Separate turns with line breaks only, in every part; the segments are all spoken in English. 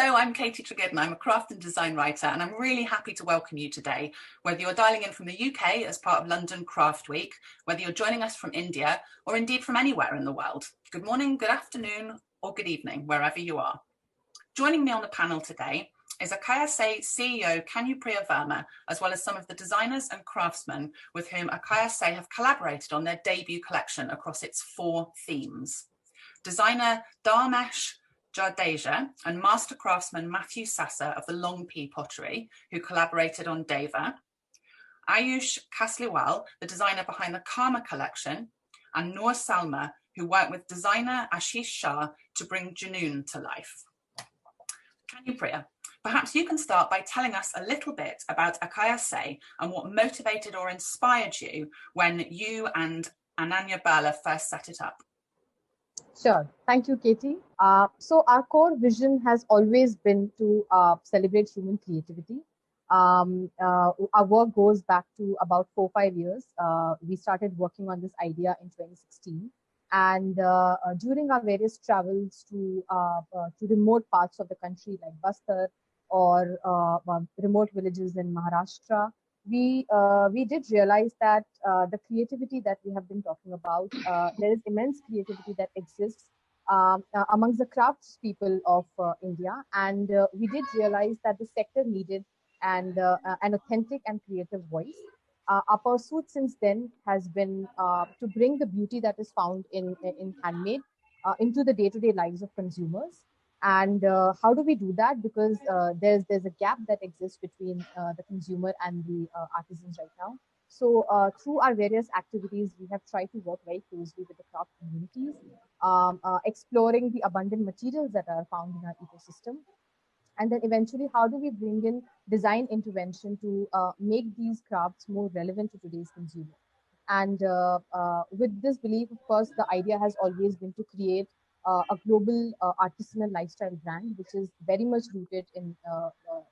Hello, I'm Katie Tregiddon. I'm a craft and design writer, and I'm really happy to welcome you today, whether you're dialing in from the UK as part of London Craft Week, whether you're joining us from India, or indeed from anywhere in the world. Good morning, good afternoon, or good evening, wherever you are. Joining me on the panel today is Akaya Se CEO Kanupriya Verma, as well as some of the designers and craftsmen with whom Akaya Se have collaborated on their debut collection across its 4 themes. Designer Dharmesh Jadeja and master craftsman Matthew Sasa of the Long P Pottery, who collaborated on Deva, Ayush Kasliwal, the designer behind the Karma collection, and Noor Salma, who worked with designer Ashish Shah to bring Junoon to life. Kanupriya, perhaps you can start by telling us a little bit about Akaya Se and what motivated or inspired you when you and Ananya Bala first set it up.
Sure. Thank you, Katie. So our core vision has always been to celebrate human creativity. Our work goes back to about 4 or 5 years. We started working on this idea in 2016. And during our various travels to remote parts of the country like Bastar or remote villages in Maharashtra, we did realize that the creativity that we have been talking about, there is immense creativity that exists amongst the crafts people of India, and we did realize that the sector needed an authentic and creative voice. Our pursuit since then has been to bring the beauty that is found in handmade into the day-to-day lives of consumers. And how do we do that? Because there's a gap that exists between the consumer and the artisans right now. So through our various activities, we have tried to work very closely with the craft communities, exploring the abundant materials that are found in our ecosystem. And then eventually, how do we bring in design intervention to make these crafts more relevant to today's consumer? And with this belief, of course, the idea has always been to create a global artisanal lifestyle brand, which is very much rooted in,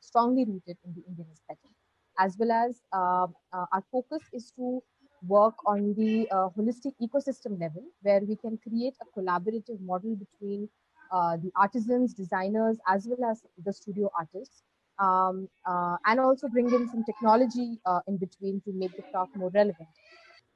strongly rooted in the Indian aesthetic, as well as our focus is to work on the holistic ecosystem level, where we can create a collaborative model between the artisans, designers, as well as the studio artists, and also bring in some technology in between to make the craft more relevant.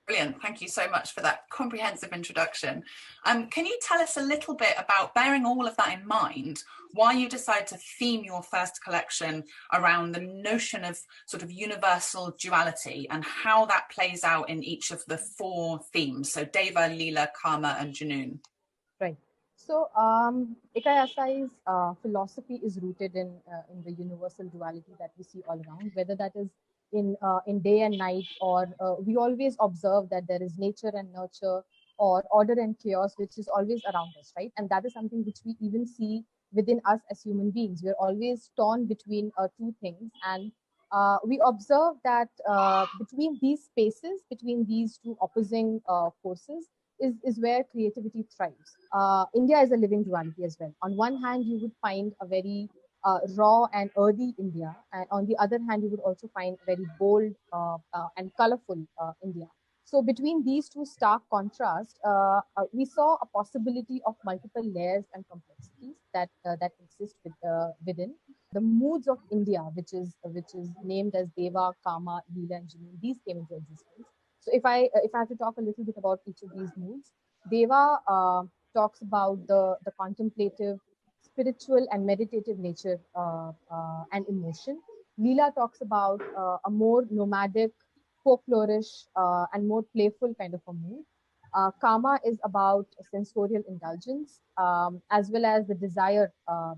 Brilliant. Thank you so much for that comprehensive introduction. Can you tell us a little bit about, bearing all of that in mind, why you decided to theme your first collection around the notion of sort of universal duality and how that plays out in each of the 4 themes? So Deva, Leela, Karma, and Junoon.
Right. So Akaya Se's philosophy is rooted in the universal duality that we see all around, whether that is in day and night, or we always observe that there is nature and nurture, or order and chaos, which is always around us, right? And that is something which we even see within us as human beings. We're always torn between 2 things, and we observe that between these spaces, between these 2 opposing forces, is where creativity thrives. India is a living duality as well. On one hand, you would find a very raw and earthy India, and on the other hand, you would also find very bold and colorful India. So between these 2 stark contrasts, we saw a possibility of multiple layers and complexities that exist within the moods of India, which is named as Deva, Kama, Leela, and Junoon. These came into existence. So if I have to talk a little bit about each of these moods, Deva talks about the contemplative, spiritual and meditative nature and emotion. Leela talks about a more nomadic, folklorish and more playful kind of a mood. Karma is about sensorial indulgence, as well as the desire,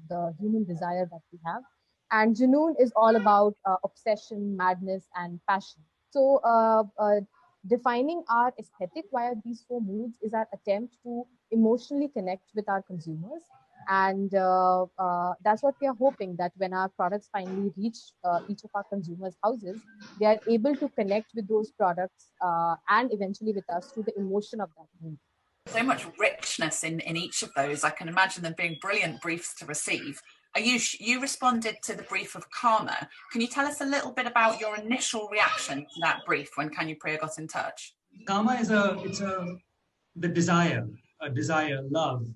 the human desire that we have. And Junoon is all about obsession, madness, and passion. So defining our aesthetic via these 4 moods is our attempt to emotionally connect with our consumers. And that's what we are hoping, that when our products finally reach each of our consumers' houses, they are able to connect with those products and eventually with us through the emotion of that mood.
So much richness in each of those. I can imagine them being brilliant briefs to receive. Ayush, you responded to the brief of Karma. Can you tell us a little bit about your initial reaction to that brief when Kanupriya got in touch?
Karma is the desire, love,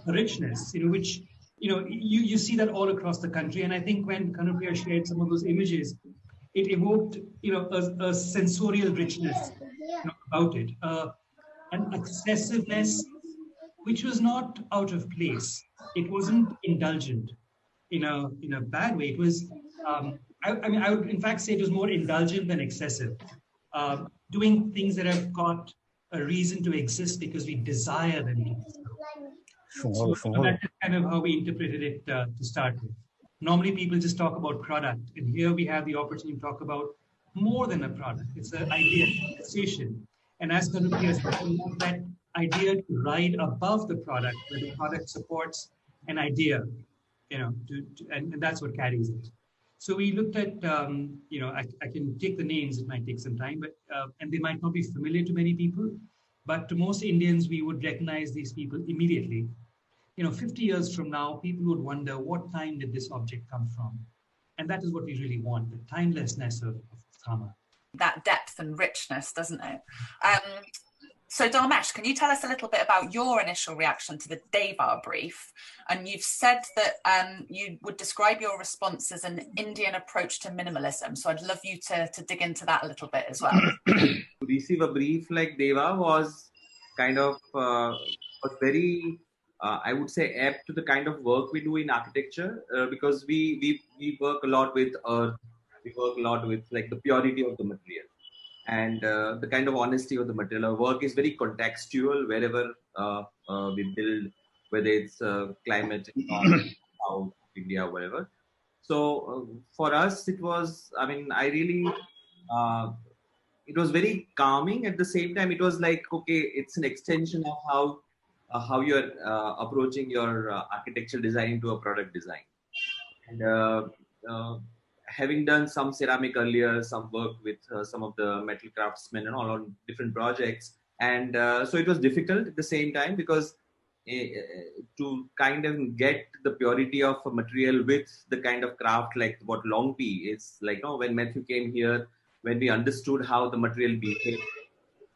richness, which you see that all across the country. And I think when Kanupriya shared some of those images, it evoked, a sensorial richness, about it, an excessiveness which was not out of place. It wasn't indulgent in a bad way. It was, I mean, I would in fact say it was more indulgent than excessive. Doing things that have got a reason to exist because we desire them to be so. So that is kind of how we interpreted it to start with. Normally, people just talk about product, and here we have the opportunity to talk about more than a product. It's an idea, a sensation. And as Kanupriya said, we want that idea to ride above the product, where the product supports an idea, and that's what carries it. So we looked at, I can take the names, it might take some time, but and they might not be familiar to many people, but to most Indians, we would recognize these people immediately. 50 years from now, people would wonder, what time did this object come from? And that is what we really want, the timelessness of Kama.
That depth and richness, doesn't it? So Dharmesh, can you tell us a little bit about your initial reaction to the Deva brief? And you've said that you would describe your response as an Indian approach to minimalism. So I'd love you to dig into that a little bit as well.
To receive a brief like Deva was kind of was very, I would say, apt to the kind of work we do in architecture, because we work a lot with earth, we work a lot with like the purity of the material and the kind of honesty of the material. Our work is very contextual wherever we build, whether it's climate, South India, whatever. So for us, it was, I mean, I really, it was very calming. At the same time, it was like, okay, it's an extension of how you're approaching your architectural design into a product design. And having done some ceramic earlier, some work with some of the metal craftsmen and all on different projects. And so it was difficult at the same time, because to kind of get the purity of a material with the kind of craft like what Long P is like, when Matthew came here, when we understood how the material behaved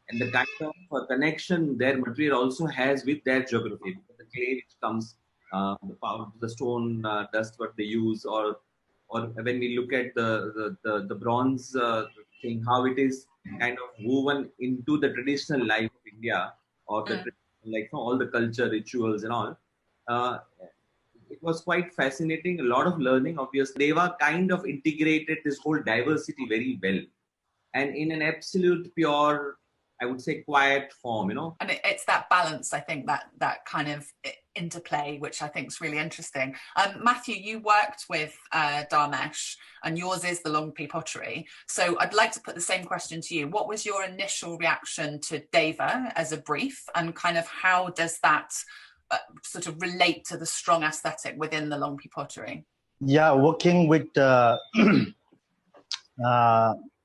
and the kind of connection their material also has with their geography, the clay which comes, the stone dust what they use, or when we look at the bronze thing, how it is kind of woven into the traditional life of India, or the like all the culture, rituals and all. It was quite fascinating, a lot of learning. Obviously, Deva kind of integrated this whole diversity very well, and in an absolute pure, I would say, quiet form,
And it's that balance, I think, that kind of interplay, which I think is really interesting. Matthew, you worked with Dharmesh, and yours is the Long P pottery. So I'd like to put the same question to you. What was your initial reaction to Deva as a brief, and kind of how does that sort of relate to the strong aesthetic within the Long P pottery?
Yeah, working with Mr.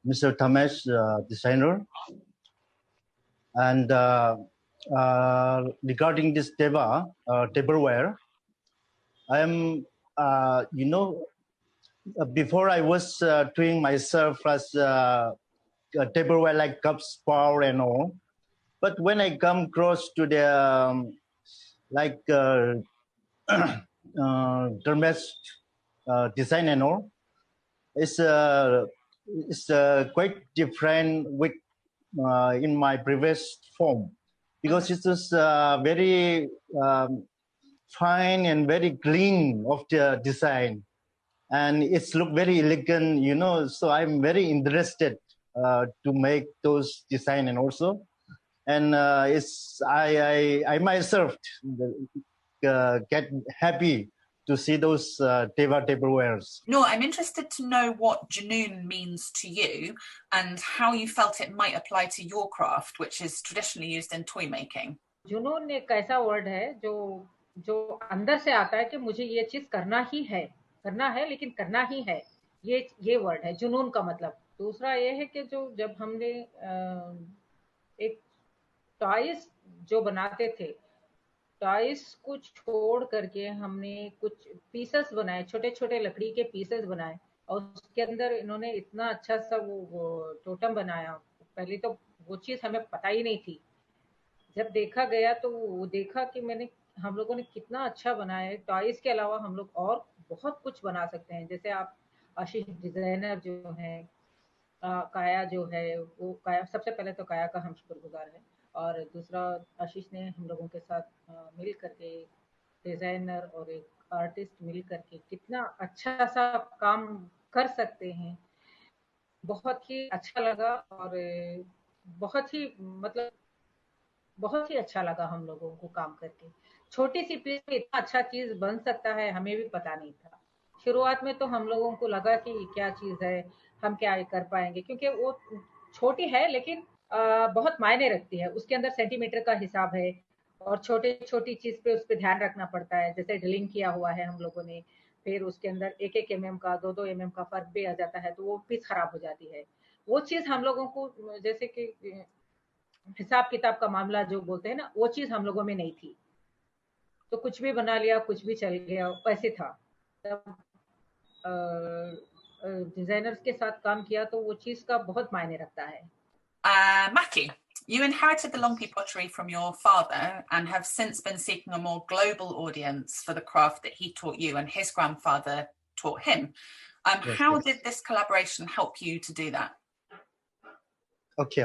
Dharmesh, designer, and regarding this Deva tableware, I am, before I was doing myself as tableware like cups, bowl and all. But when I come close to the Dharmesh design and all, it's quite different with in my previous form, because it was very fine and very clean of the design, and it's look very elegant, so I'm very interested to make those design, and also it's I myself get happy to see those Deva tablewares.
No, I'm interested to know what Junoon means to you and how you felt it might apply to your craft, which is traditionally used in toy making.
जुनून एक ऐसा word है जो अंदर से आता है कि मुझे ये चीज करना है लेकिन करना ही है, ये वर्ड है जुनून का मतलब। दूसरा ये है कि जब हमने एक टॉयज जो बनाते थे, टॉयज को छोड़ करके हमने कुछ पीसेस बनाए, छोटे छोटे लकड़ी के पीसेस बनाए, और उसके अंदर इन्होंने इतना अच्छा सा वो टोटम बनाया। पहले तो वो चीज हमें पता ही नहीं थी, जब देखा गया तो वो देखा कि मैंने हम लोगों ने कितना अच्छा बनाया है। टॉयज के अलावा हम लोग और बहुत कुछ बना सकते हैं। जैसे आप आशीष डिजाइनर जो है, काया जो है, वो काया सबसे पहले तो काया का हम शुक्रगुजार हैं, और दूसरा आशीष ने हम लोगों के साथ मिल करके, डिजाइनर और एक आर्टिस्ट मिल करके कितना अच्छा सा काम कर सकते हैं। बहुत ही अच्छा लगा, और बहुत ही मतलब बहुत ही अच्छा लगा हम लोगों को काम करके। छोटी सी प्लेस में इतना अच्छा चीज बन सकता है, हमें भी पता नहीं था। शुरुआत में तो हम लोगों को लगा कि क्या चीज है, हम क्या ये कर पाएंगे, क्योंकि वो छोटी है लेकिन बहुत मायने रखती है। उसके अंदर सेंटीमीटर का हिसाब है, और छोटे छोटी चीज पे उस पर ध्यान रखना पड़ता है। जैसे ड्रिलिंग किया हुआ है हम लोगों ने, फिर उसके अंदर एक एक एमएम का, दो दो एमएम का फर्क भी आ जाता है, तो वो पीस खराब हो जाती है। वो चीज हम लोगों को, जैसे कि हिसाब किताब का मामला जो बोलते हैं ना, वो चीज हम लोगों में नहीं थी। तो कुछ भी बना लिया, कुछ भी चल गया, वैसे था। तब डिजाइनर्स के साथ काम किया तो वो चीज का बहुत मायने रखता है।
Matthew, you inherited the Longpy pottery from your father and have since been seeking a more global audience for the craft that he taught you and his grandfather taught him.
Yes,
how
yes.
did this collaboration help you to do that?
Okay.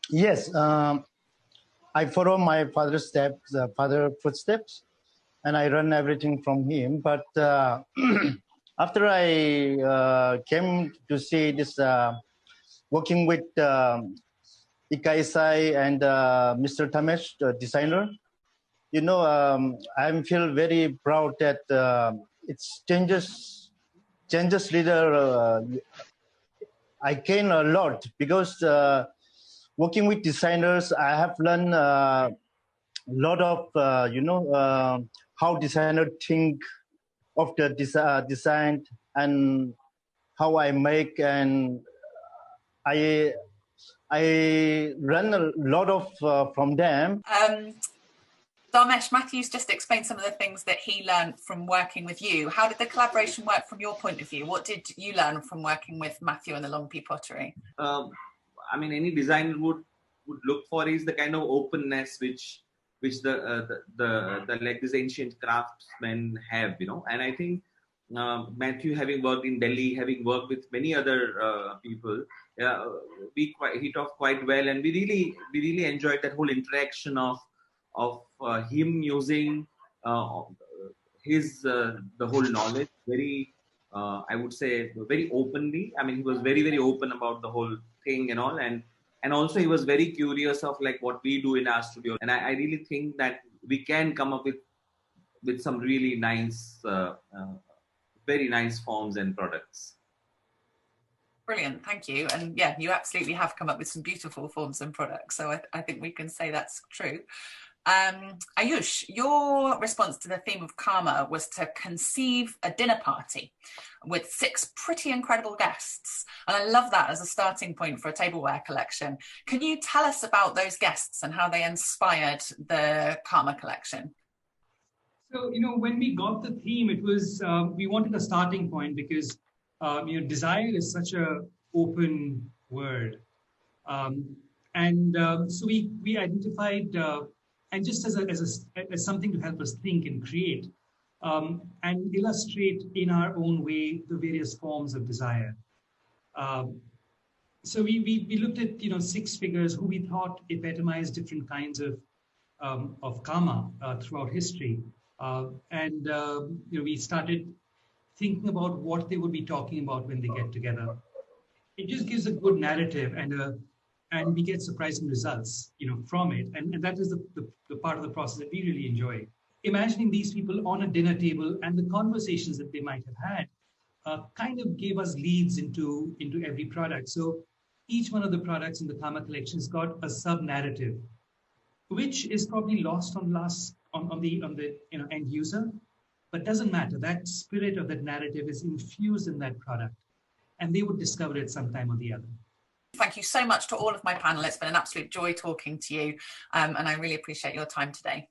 Yes, I follow my father's steps, father footsteps, and I run everything from him. But after I came to see this, working with Ikai Sai and Mr. Tamesh, the designer, I feel very proud that it changes leader. I gain a lot because working with designers, I have learned a lot of how designers think of the design and how I make, and I learn a lot of from them.
Dharmesh, Matthew's just explained some of the things that he learned from working with you. How did the collaboration work from your point of view? What did you learn from working with Matthew and the Longpy pottery?
I mean, any designer would look for is the kind of openness which the like these ancient craftsmen have, And I think Matthew, having worked in Delhi, having worked with many other people, we hit off quite well, and we really enjoyed that whole interaction of him using his the whole knowledge very, I would say, very openly. I mean, he was very, very open about the whole thing and all, and also he was very curious of like what we do in our studio. And I really think that we can come up with some really nice, very nice forms and products.
Brilliant, thank you. And yeah, you absolutely have come up with some beautiful forms and products. So I think we can say that's true. Ayush, your response to the theme of karma was to conceive a dinner party with 6 pretty incredible guests. And I love that as a starting point for a tableware collection. Can you tell us about those guests and how they inspired the karma collection?
So, when we got the theme, it was, we wanted a starting point because, desire is such a open word. So we identified, and just as something to help us think and create and illustrate in our own way the various forms of desire. So we looked at 6 figures who we thought epitomized different kinds of karma throughout history, we started thinking about what they would be talking about when they get together. It just gives a good narrative, and we get surprising results, from it. And that is the part of the process that we really enjoy. Imagining these people on a dinner table and the conversations that they might have had kind of gave us leads into every product. So each one of the products in the Karma collection has got a sub-narrative, which is probably lost on the end user, but doesn't matter. That spirit of that narrative is infused in that product, and they would discover it sometime or the other.
Thank you so much to all of my panel. It's been an absolute joy talking to you, and I really appreciate your time today.